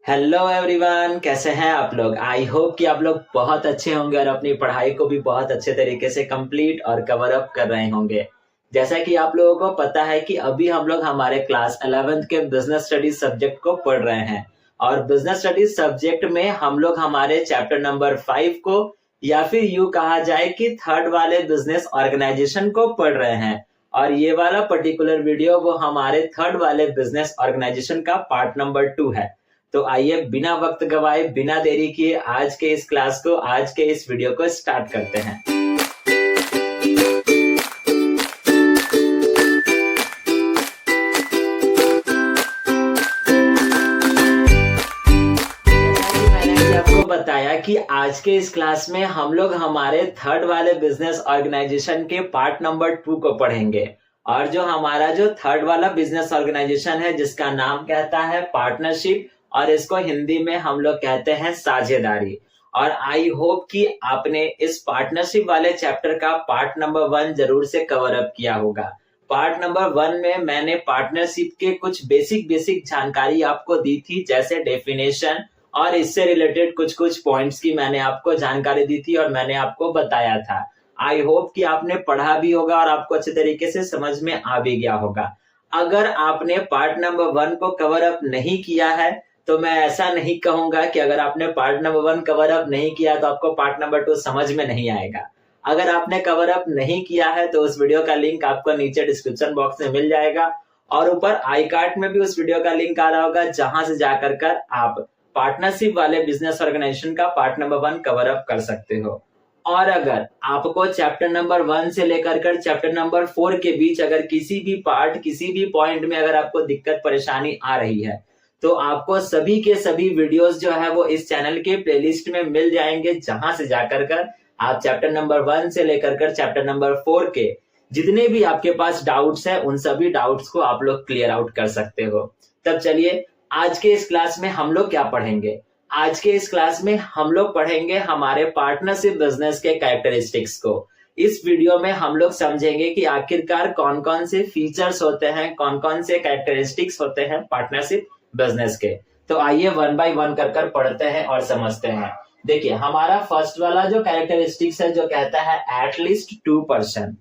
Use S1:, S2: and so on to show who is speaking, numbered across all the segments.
S1: Hello everyone, कैसे हैं आप लोग। आई होप कि आप लोग बहुत अच्छे होंगे और अपनी पढ़ाई को भी बहुत अच्छे तरीके से कंप्लीट और कवर अप कर रहे होंगे। जैसा कि आप लोगों को पता है कि अभी हम लोग हमारे क्लास 11th के बिजनेस स्टडीज सब्जेक्ट को पढ़ रहे हैं और बिजनेस स्टडीज सब्जेक्ट में हम लोग हमारे चैप्टर नंबर 5 को या फिर यूं कहा जाए कि थर्ड वाले बिजनेस ऑर्गेनाइजेशन को पढ़ रहे हैं। और ये वाला पर्टिकुलर वीडियो वो हमारे थर्ड वाले बिजनेस ऑर्गेनाइजेशन का पार्ट नंबर 2 है। तो आइए बिना वक्त गवाए बिना देरी किए आज के इस क्लास को आज के इस वीडियो को स्टार्ट करते हैं। मैंने आपको बताया कि आज के इस क्लास में हम लोग हमारे थर्ड वाले बिजनेस ऑर्गेनाइजेशन के पार्ट नंबर 2 को पढ़ेंगे। और जो हमारा जो थर्ड वाला बिजनेस ऑर्गेनाइजेशन है जिसका नाम कहता है पार्टनरशिप और इसको हिंदी में हम लोग कहते हैं साझेदारी। और आई होप कि आपने इस पार्टनरशिप वाले चैप्टर का पार्ट नंबर 1 जरूर से कवर अप किया होगा। पार्ट नंबर 1 में मैंने पार्टनरशिप के कुछ बेसिक जानकारी आपको दी थी, जैसे डेफिनेशन और इससे रिलेटेड कुछ कुछ पॉइंट्स की मैंने आपको जानकारी दी थी और मैंने आपको बताया था। आई होप कि आपने पढ़ा भी होगा और आपको अच्छे तरीके से समझ में आ भी गया होगा। अगर आपने पार्ट नंबर 1 को कवर अप नहीं किया है तो मैं ऐसा नहीं कहूंगा कि अगर आपने पार्ट नंबर 1 कवर अप नहीं किया तो आपको पार्ट नंबर 2 समझ में नहीं आएगा। अगर आपने कवर अप नहीं किया है तो उस वीडियो का लिंक आपको नीचे डिस्क्रिप्शन बॉक्स में मिल जाएगा और ऊपर आई कार्ड में भी उस वीडियो का लिंक आ रहा होगा, जहां से जाकर कर आप पार्टनरशिप वाले बिजनेस ऑर्गेनाइजेशन का पार्ट नंबर 1 कवर अप कर सकते हो। और अगर आपको चैप्टर नंबर 1 से लेकर कर चैप्टर नंबर 4 के बीच अगर किसी भी पार्ट किसी भी पॉइंट में अगर आपको दिक्कत परेशानी आ रही है तो आपको सभी के सभी वीडियोस जो है वो इस चैनल के प्लेलिस्ट में मिल जाएंगे, जहां से जाकर कर आप चैप्टर नंबर 1 से लेकर कर चैप्टर नंबर 4 के जितने भी आपके पास डाउट्स है उन सभी डाउट्स को आप लोग क्लियर आउट कर सकते हो। तब चलिए आज के इस क्लास में हम लोग क्या पढ़ेंगे। आज के इस क्लास में हम लोग पढ़ेंगे हमारे पार्टनरशिप बिजनेस के कैरेक्टरिस्टिक्स को। इस वीडियो में हम लोग समझेंगे कि आखिरकार कौन कौन से फीचर्स होते हैं, कौन कौन से कैरेक्टरिस्टिक्स होते हैं पार्टनरशिप बिजनेस के। तो आइए वन बाय वन कर पढ़ते हैं और समझते हैं। देखिए हमारा फर्स्ट वाला जो कैरेक्टरिस्टिक्स है जो कहता है एटलीस्ट 2%।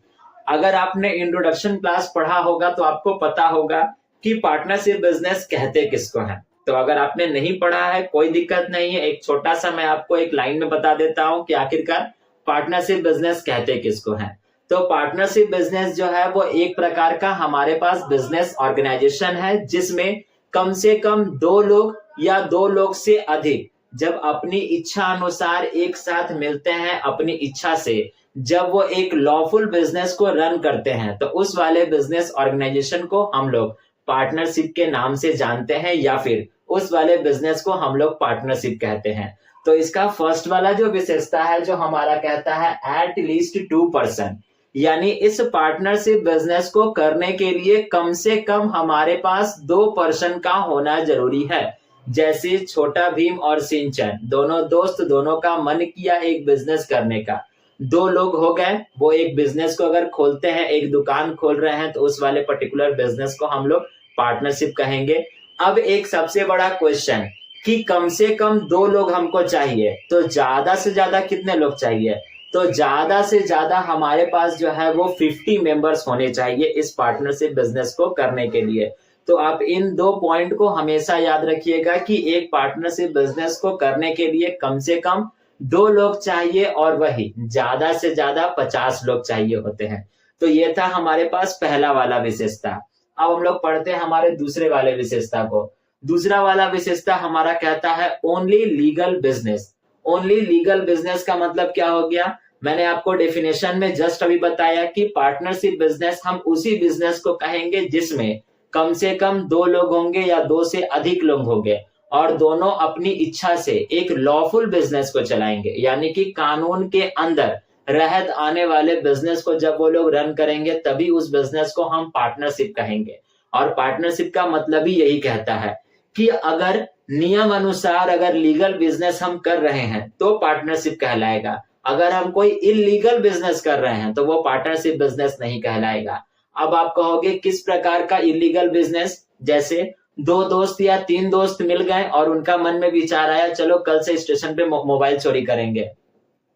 S1: अगर आपने इंट्रोडक्शन क्लास पढ़ा होगा तो आपको पता होगा कि पार्टनरशिप बिजनेस कहते किसको है। तो अगर आपने नहीं पढ़ा है कोई दिक्कत नहीं है, एक छोटा सा मैं आपको एक लाइन में बता देता हूं कि आखिरकार पार्टनरशिप बिजनेस कहते किसको है। तो पार्टनरशिप बिजनेस जो है वो एक प्रकार का हमारे पास बिजनेस ऑर्गेनाइजेशन है जिसमें कम से कम 2 लोग या 2 लोग से अधिक जब अपनी इच्छा अनुसार एक साथ मिलते हैं, अपनी इच्छा से जब वो एक लॉफुल बिजनेस को रन करते हैं तो उस वाले बिजनेस ऑर्गेनाइजेशन को हम लोग पार्टनरशिप के नाम से जानते हैं या फिर उस वाले बिजनेस को हम लोग पार्टनरशिप कहते हैं। तो इसका फर्स्ट वाला जो विशेषता है जो हमारा कहता है एट लीस्ट 2%, यानी इस पार्टनरशिप बिजनेस को करने के लिए कम से कम हमारे पास 2% का होना जरूरी है। जैसे छोटा भीम और सिंचन दोनों दोस्त, दोनों का मन किया एक बिजनेस करने का, 2 लोग हो गए, वो एक बिजनेस को अगर खोलते हैं, एक दुकान खोल रहे हैं तो उस वाले पर्टिकुलर बिजनेस को हम लोग पार्टनरशिप कहेंगे। अब एक सबसे बड़ा क्वेश्चन कि कम से कम 2 लोग हमको चाहिए, तो ज्यादा से ज्यादा कितने लोग चाहिए? तो ज्यादा से ज्यादा हमारे पास जो है वो 50 मेंबर्स होने चाहिए इस पार्टनरशिप बिजनेस को करने के लिए। तो आप इन 2 पॉइंट को हमेशा याद रखिएगा कि एक पार्टनरशिप बिजनेस को करने के लिए कम से कम 2 लोग चाहिए और वही ज्यादा से ज्यादा 50 लोग चाहिए होते हैं। तो ये था हमारे पास पहला वाला विशेषता। अब हम लोग पढ़ते हैं हमारे दूसरे वाले विशेषता को। दूसरा वाला विशेषता हमारा कहता है only legal business. Only legal business का मतलब क्या हो गया? मैंने आपको डेफिनेशन में जस्ट अभी बताया कि पार्टनरशिप बिजनेस हम उसी बिजनेस को कहेंगे जिसमें कम से कम 2 लोग होंगे या 2 से अधिक लोग होंगे और दोनों अपनी इच्छा से एक लॉफुल बिजनेस को चलाएंगे, यानी कि कानून के अंदर रहत आने वाले बिजनेस को जब वो लोग रन करेंगे तभी उस बिजनेस को हम पार्टनरशिप कहेंगे। और पार्टनरशिप का मतलब ही यही कहता है कि अगर नियम अनुसार अगर लीगल बिजनेस हम कर रहे हैं तो पार्टनरशिप कहलाएगा, अगर हम कोई इलीगल बिजनेस कर रहे हैं तो वो पार्टनरशिप बिजनेस नहीं कहलाएगा। अब आप कहोगे किस प्रकार का इलीगल बिजनेस? जैसे दो दोस्त या तीन दोस्त मिल गए और उनका मन में विचार आया चलो कल से स्टेशन पे मोबाइल चोरी करेंगे।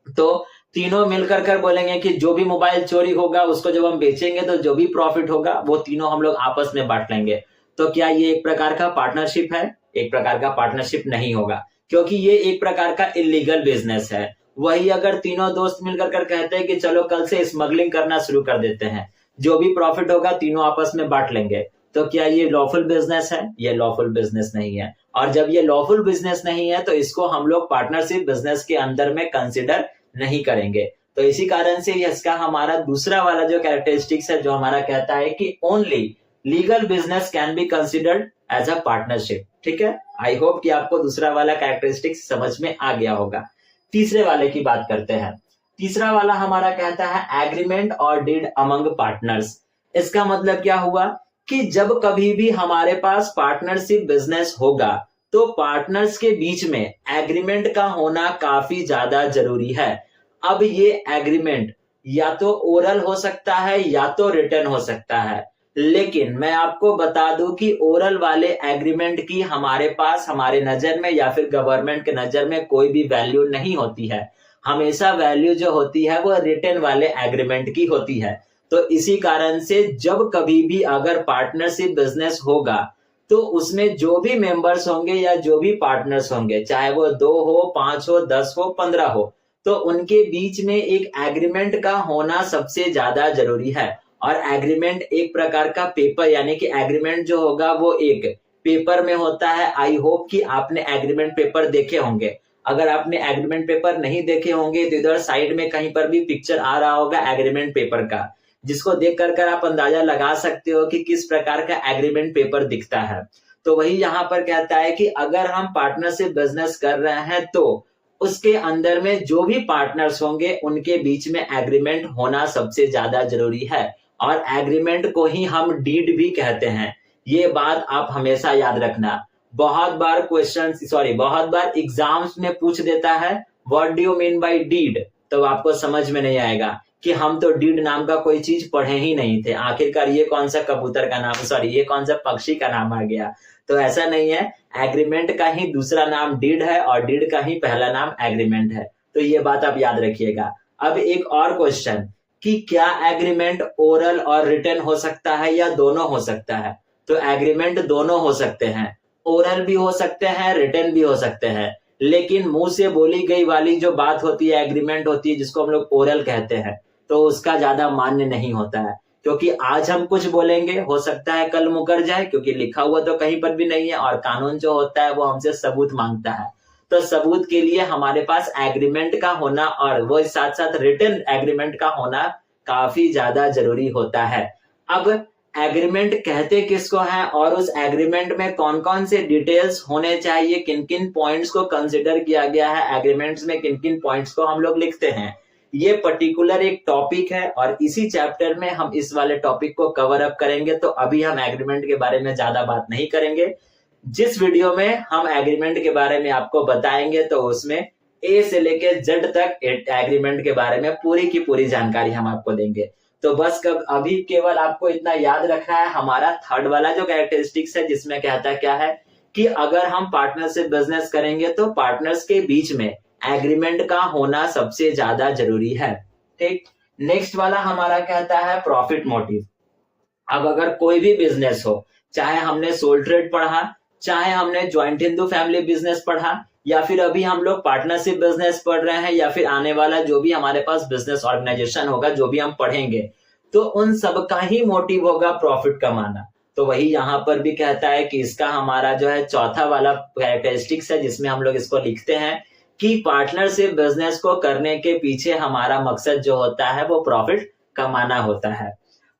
S1: तो तीनों मिलकर कर बोलेंगे कि जो भी मोबाइल चोरी होगा उसको जब हम बेचेंगे तो जो भी प्रॉफिट होगा वो तीनों हम लोग आपस में बांट लेंगे। तो क्या ये एक प्रकार का पार्टनरशिप है? एक प्रकार का पार्टनरशिप नहीं होगा, क्योंकि ये एक प्रकार का इलीगल बिजनेस है। वही अगर तीनों दोस्त मिलकर कर कहते हैं कि चलो कल से स्मगलिंग करना शुरू कर देते हैं, जो भी प्रॉफिट होगा तीनों आपस में बांट लेंगे, तो क्या ये लॉफुल बिजनेस है? ये लॉफुल बिजनेस नहीं है। और जब ये लॉफुल बिजनेस नहीं है तो इसको हम लोग पार्टनरशिप बिजनेस के अंदर में कंसिडर नहीं करेंगे। तो इसी कारण से इसका हमारा दूसरा वाला जो कैरेक्टरिस्टिक्स है जो हमारा कहता है कि only legal business can be considered as a partnership. ठीक है, आई होप कि आपको दूसरा वाला कैरेक्टरिस्टिक्स समझ में आ गया होगा। तीसरे वाले की बात करते हैं। तीसरा वाला हमारा कहता है एग्रीमेंट और डीड अमंग पार्टनर्स। इसका मतलब क्या हुआ कि जब कभी भी हमारे पास पार्टनरशिप बिजनेस होगा तो पार्टनर्स के बीच में एग्रीमेंट का होना काफी ज्यादा जरूरी है। अब ये एग्रीमेंट या तो ओरल हो सकता है या तो रिटन हो सकता है, लेकिन मैं आपको बता दूं कि ओरल वाले एग्रीमेंट की हमारे पास, हमारे नजर में या फिर गवर्नमेंट के नजर में कोई भी वैल्यू नहीं होती है। हमेशा वैल्यू जो होती है वो रिटन वाले एग्रीमेंट की होती है। तो इसी कारण से जब कभी भी अगर पार्टनरशिप बिजनेस होगा तो उसमें जो भी मेंबर्स होंगे या जो भी पार्टनर्स होंगे, चाहे वो 2 हो, 5 हो, 10 हो, 15 हो, तो उनके बीच में एक एग्रीमेंट का होना सबसे ज्यादा जरूरी है। और एग्रीमेंट एक प्रकार का पेपर, यानी कि एग्रीमेंट जो होगा वो एक पेपर में होता है। आई होप कि आपने एग्रीमेंट पेपर देखे होंगे। अगर आपने एग्रीमेंट पेपर नहीं देखे होंगे तो इधर साइड में कहीं पर भी पिक्चर आ रहा होगा एग्रीमेंट पेपर का, जिसको देख कर आप अंदाजा लगा सकते हो कि किस प्रकार का एग्रीमेंट पेपर दिखता है। तो वही यहाँ पर कहता है कि अगर हम पार्टनरशिप बिजनेस कर रहे हैं तो उसके अंदर में जो भी पार्टनर्स होंगे उनके बीच में एग्रीमेंट होना सबसे ज्यादा जरूरी है। और एग्रीमेंट को ही हम डीड भी कहते हैं। ये बात आप हमेशा याद रखना। बहुत बार एग्जाम्स में पूछ देता है what do you mean by deed, तो आपको समझ में नहीं आएगा कि हम तो डीड नाम का कोई चीज पढ़े ही नहीं थे, आखिरकार ये कौन सा कबूतर का नाम, ये कौन सा पक्षी का नाम आ गया। तो ऐसा नहीं है, एग्रीमेंट का ही दूसरा नाम डीड है और डीड का ही पहला नाम एग्रीमेंट है। तो ये बात आप याद रखिएगा। अब एक और क्वेश्चन कि क्या एग्रीमेंट ओरल और रिटन हो सकता है या दोनों हो सकता है? तो एग्रीमेंट दोनों हो सकते हैं, ओरल भी हो सकते हैं, रिटन भी हो सकते हैं। लेकिन मुंह से बोली गई वाली जो बात होती है एग्रीमेंट होती है, जिसको हम लोग ओरल कहते हैं, तो उसका ज्यादा मान्य नहीं होता है। क्योंकि आज हम कुछ बोलेंगे, हो सकता है कल मुकर जाए, क्योंकि लिखा हुआ तो कहीं पर भी नहीं है और कानून जो होता है वो हमसे सबूत मांगता है। तो सबूत के लिए हमारे पास एग्रीमेंट का होना और वो साथ साथ रिटन एग्रीमेंट का होना काफी ज्यादा जरूरी होता है। अब एग्रीमेंट कहते किसको है और उस एग्रीमेंट में कौन कौन से डिटेल्स होने चाहिए, किन किन पॉइंट्स को कंसिडर किया गया है, एग्रीमेंट्स में किन किन पॉइंट्स को हम लोग लिखते हैं, ये पर्टिकुलर एक टॉपिक है और इसी चैप्टर में हम इस वाले टॉपिक को कवर अप करेंगे। तो अभी हम एग्रीमेंट के बारे में ज्यादा बात नहीं करेंगे। जिस वीडियो में हम एग्रीमेंट के बारे में आपको बताएंगे तो उसमें ए से लेके जेड तक एग्रीमेंट के बारे में पूरी की पूरी जानकारी हम आपको देंगे। तो बस अभी केवल आपको इतना याद रखना है, हमारा थर्ड वाला जो कैरेक्टरिस्टिक्स है जिसमें कहता क्या है कि अगर हम पार्टनरशिप बिजनेस करेंगे तो पार्टनर्स के बीच में एग्रीमेंट का होना सबसे ज्यादा जरूरी है। ठीक, नेक्स्ट वाला हमारा कहता है प्रॉफिट मोटिव। अब अगर कोई भी बिजनेस हो, चाहे हमने सोल ट्रेड पढ़ा, चाहे हमने ज्वाइंट हिंदू फैमिली बिजनेस पढ़ा, या फिर अभी हम लोग पार्टनरशिप बिजनेस पढ़ रहे हैं, या फिर आने वाला जो भी हमारे पास बिजनेस ऑर्गेनाइजेशन होगा, जो भी हम पढ़ेंगे, तो उन सब का ही मोटिव होगा प्रॉफिट कमाना। तो वही यहाँ पर भी कहता है कि इसका हमारा जो है चौथा वाला कैरेक्टरिस्टिक्स है जिसमें हम लोग इसको लिखते हैं कि पार्टनरशिप बिजनेस को करने के पीछे हमारा मकसद जो होता है वो प्रॉफिट कमाना होता है।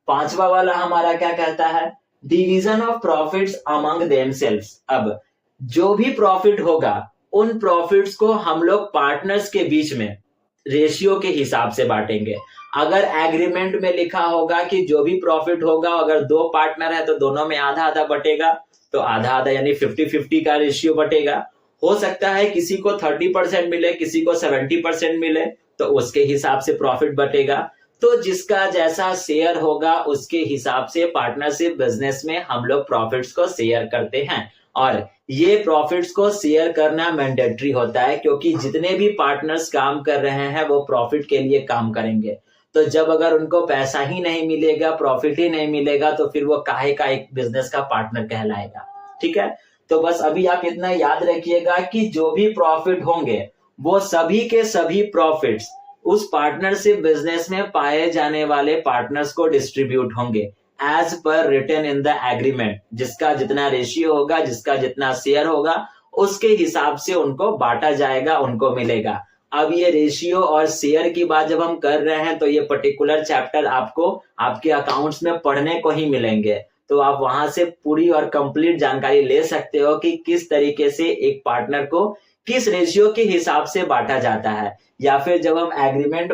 S1: पांचवा वाला हमारा क्या कहता है, division of profits among themselves. अब जो भी प्रॉफिट होगा उन प्रॉफिट्स को हम लोग पार्टनर्स के बीच में रेशियो के हिसाब से बांटेंगे। अगर एग्रीमेंट में लिखा होगा कि जो भी प्रॉफिट होगा, अगर 2 पार्टनर है तो दोनों में आधा आधा बटेगा, तो आधा आधा यानी 50-50 का रेशियो बटेगा। हो सकता है किसी को 30% मिले, किसी को 70% मिले, तो उसके हिसाब से प्रॉफिट बटेगा। तो जिसका जैसा शेयर होगा उसके हिसाब से पार्टनरशिप बिजनेस में हम लोग प्रॉफिट्स को शेयर करते हैं। और ये प्रॉफिट्स को शेयर करना मैंडेटरी होता है, क्योंकि जितने भी पार्टनर्स काम कर रहे हैं वो प्रॉफिट के लिए काम करेंगे। तो जब अगर उनको पैसा ही नहीं मिलेगा, प्रॉफिट ही नहीं मिलेगा, तो फिर वो काहे का एक बिजनेस का पार्टनर कहलाएगा। ठीक है, तो बस अभी आप इतना याद रखिएगा कि जो भी प्रॉफिट होंगे वो सभी के सभी प्रॉफिट्स उस पार्टनरशिप बिजनेस में पाए जाने वाले पार्टनर्स को डिस्ट्रीब्यूट होंगे as per written in the agreement. जिसका जितना रेशियो होगा, जिसका जितना शेयर होगा, उसके हिसाब से उनको बांटा जाएगा, उनको मिलेगा। अब ये रेशियो और शेयर की बात जब हम कर रहे हैं तो ये पर्टिकुलर चैप्टर आपको आपके अकाउंट्स में पढ़ने को ही मिलेंगे, तो आप वहां से पूरी और कंप्लीट जानकारी ले सकते हो कि किस तरीके से एक पार्टनर को किस रेशियो के हिसाब से बांटा जाता है। या फिर जब हम एग्रीमेंट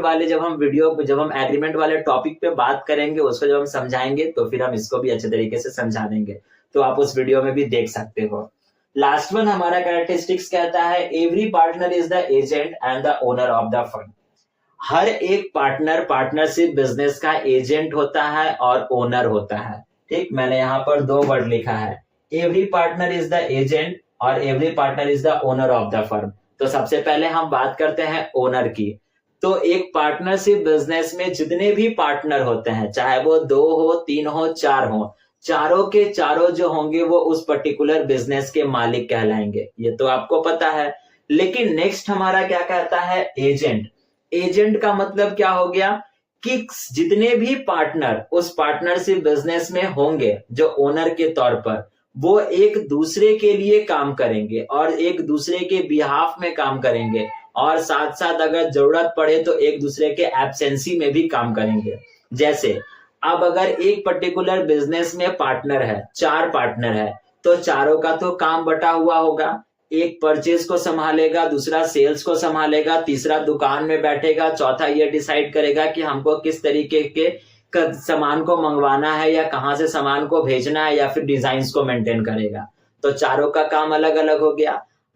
S1: वाले टॉपिक पे बात करेंगे, उसको जब हम समझाएंगे तो फिर हम इसको भी अच्छे तरीके से समझा देंगे, तो आप उस वीडियो में भी देख सकते हो। लास्ट वन हमारा कैरेक्टरिस्टिक्स कहता है every partner is the agent and the owner of the fund. हर एक पार्टनर पार्टनरशिप बिजनेस का एजेंट होता है और ओनर होता है। ठीक, मैंने यहाँ पर 2 वर्ड लिखा है, every partner is the agent और every partner is the owner of the firm. तो सबसे पहले हम बात करते हैं ओनर की। तो एक पार्टनरशिप बिजनेस में जितने भी पार्टनर होते हैं, चाहे वो 2 हो, 3 हो, 4 हो, चारों के चारों जो होंगे वो उस पर्टिकुलर बिजनेस के मालिक कहलाएंगे। ये तो आपको पता है। लेकिन नेक्स्ट हमारा क्या कहता है, एजेंट। एजेंट का मतलब क्या हो गया कि जितने भी पार्टनर उस पार्टनरशिप बिजनेस में होंगे जो ओनर के तौर पर, वो एक दूसरे के लिए काम करेंगे और एक दूसरे के बिहाफ में काम करेंगे, और साथ साथ अगर जरूरत पड़े तो एक दूसरे के एब्सेंसी में भी काम करेंगे। जैसे अब अगर एक पर्टिकुलर बिजनेस में पार्टनर है, 4 पार्टनर है, तो चारों का तो काम बटा हुआ होगा। एक परचेज को संभालेगा, दूसरा सेल्स को संभालेगा, तीसरा दुकान में बैठेगा, चौथा ये डिसाइड करेगा कि हमको किस तरीके के सामान को मंगवाना है या कहां से सामान को भेजना है, या फिर डिजाइन्स को मेंटेन करेगा। तो चारों का काम अलग अलग हो गया।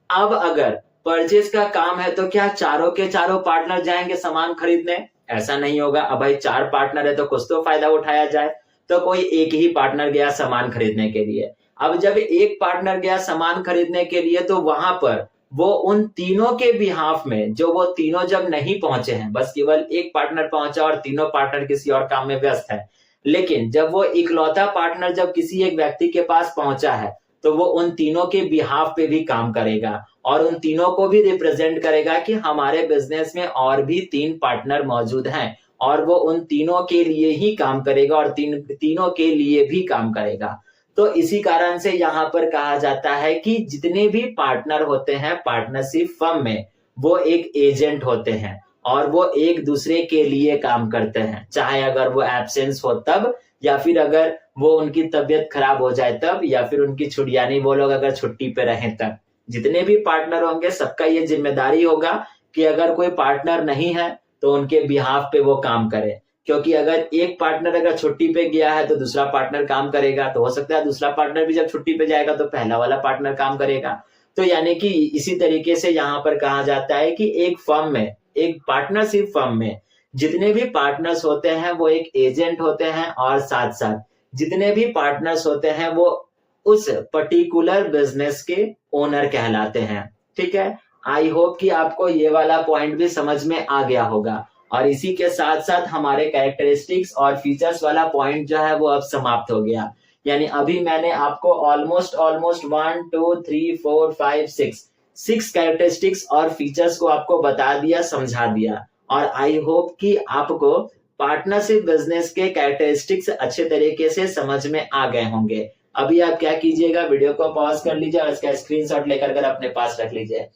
S1: अब अगर परचेज का काम है तो क्या चारों के चारों पार्टनर जाएंगे सामान खरीदने? ऐसा नहीं होगा। अब भाई 4 पार्टनर है तो कुछ तो फायदा उठाया जाए, तो कोई एक ही पार्टनर गया सामान खरीदने के लिए। अब जब एक पार्टनर गया सामान खरीदने के लिए, तो वहां पर वो उन तीनों के बिहाफ में, जो वो तीनों जब नहीं पहुंचे हैं, बस केवल एक पार्टनर पहुंचा और तीनों पार्टनर किसी और काम में व्यस्त है, लेकिन जब वो इकलौता पार्टनर जब किसी एक व्यक्ति के पास पहुंचा है, तो वो उन तीनों के बिहाफ पे भी काम करेगा और उन तीनों को भी रिप्रेजेंट करेगा कि हमारे बिजनेस में और भी 3 पार्टनर मौजूद हैं, और वो उन तीनों के लिए ही काम करेगा और तीनों के लिए भी काम करेगा। तो इसी कारण से यहाँ पर कहा जाता है कि जितने भी पार्टनर होते हैं पार्टनरशिप फर्म में, वो एक एजेंट होते हैं और वो एक दूसरे के लिए काम करते हैं, चाहे अगर वो एब्सेंस हो तब, या फिर अगर वो उनकी तबीयत खराब हो जाए तब, या फिर उनकी छुट्टी, यानी वो लोग अगर छुट्टी पे रहें तब। जितने भी पार्टनर होंगे सबका ये जिम्मेदारी होगा कि अगर कोई पार्टनर नहीं है तो उनके बिहाफ पे वो काम करे, क्योंकि अगर एक पार्टनर अगर छुट्टी पे गया है तो दूसरा पार्टनर काम करेगा, तो हो सकता है दूसरा पार्टनर भी जब छुट्टी पे जाएगा तो पहला वाला पार्टनर काम करेगा। तो यानी कि इसी तरीके से यहाँ पर कहा जाता है कि एक फर्म में, एक पार्टनरशिप फर्म में जितने भी पार्टनर्स होते हैं वो एक एजेंट होते हैं, और साथ साथ जितने भी पार्टनर्स होते हैं वो उस पर्टिकुलर बिजनेस के ओनर कहलाते हैं। ठीक है, आई होप कि आपको ये वाला पॉइंट भी समझ में आ गया होगा। और इसी के साथ साथ हमारे कैरेक्टरिस्टिक्स और फीचर्स वाला पॉइंट जो है वो अब समाप्त हो गया। यानी अभी मैंने आपको ऑलमोस्ट 1 2 3 4 5 6 कैरेक्टरिस्टिक्स और फीचर्स को आपको बता दिया, समझा दिया, और आई होप कि आपको पार्टनरशिप बिजनेस के कैरेक्टरिस्टिक्स अच्छे तरीके से समझ में आ गए होंगे। अभी आप क्या कीजिएगा, वीडियो को पॉज कर लीजिए और इसका स्क्रीनशॉट लेकर अपने पास रख लीजिए,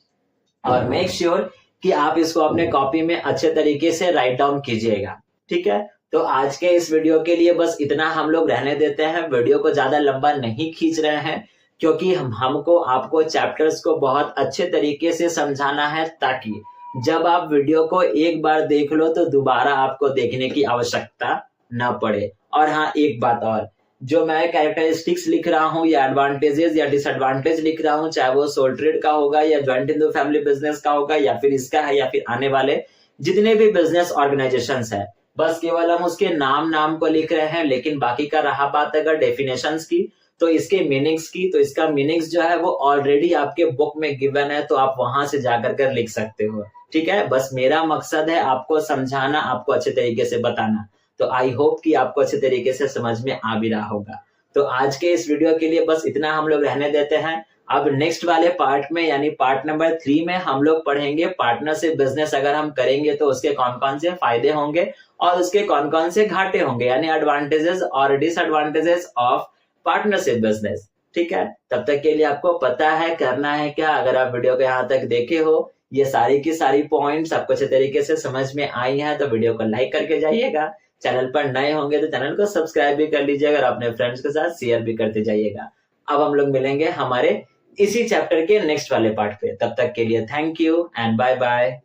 S1: और मेक श्योर कि आप इसको अपने कॉपी में अच्छे तरीके से राइट डाउन कीजिएगा। ठीक है, तो आज के इस वीडियो के लिए बस इतना हम लोग रहने देते हैं। वीडियो को ज्यादा लंबा नहीं खींच रहे हैं, क्योंकि हमको आपको चैप्टर्स को बहुत अच्छे तरीके से समझाना है, ताकि जब आप वीडियो को एक बार देख लो तो दोबारा आपको देखने की आवश्यकता ना पड़े। और हाँ, एक बात और, जो मैं कैरेक्टरिस्टिक्स लिख रहा हूँ या एडवांटेजेस या डिसएडवांटेज लिख रहा हूँ, चाहे वो सोल ट्रेड का होगा या joint in the family business का होगा या फिर इसका है या फिर आने वाले जितने भी बिजनेस ऑर्गेनाइजेशंस है, बस केवल हम उसके नाम नाम को लिख रहे हैं, लेकिन बाकी का रहा बात अगर डेफिनेशंस की, तो इसके मीनिंग्स की, तो इसका मीनिंग्स जो है वो ऑलरेडी आपके बुक में गिवन है, तो आप वहां से जाकर कर लिख सकते हो। ठीक है, बस मेरा मकसद है आपको समझाना, आपको अच्छे तरीके से बताना। तो आई होप कि आपको अच्छे तरीके से समझ में आ भी रहा होगा। तो आज के इस वीडियो के लिए बस इतना हम लोग रहने देते हैं। अब नेक्स्ट वाले पार्ट में यानी पार्ट नंबर 3 में हम लोग पढ़ेंगे पार्टनरशिप बिजनेस अगर हम करेंगे तो उसके कौन कौन से फायदे होंगे और उसके कौन कौन से घाटे होंगे, यानी एडवांटेजेस और डिसएडवांटेजेस ऑफ पार्टनरशिप बिजनेस। ठीक है, तब तक के लिए आपको पता है करना है क्या। अगर आप वीडियो को यहाँ तक देखे हो, ये सारी की सारी पॉइंट्स आपको अच्छे तरीके से समझ में आई हैं, तो वीडियो को लाइक करके जाइएगा। चैनल पर नए होंगे तो चैनल को सब्सक्राइब भी कर लीजिएगा और अपने फ्रेंड्स के साथ शेयर भी करते जाइएगा। अब हम लोग मिलेंगे हमारे इसी चैप्टर के नेक्स्ट वाले पार्ट पे। तब तक के लिए thank you and bye bye.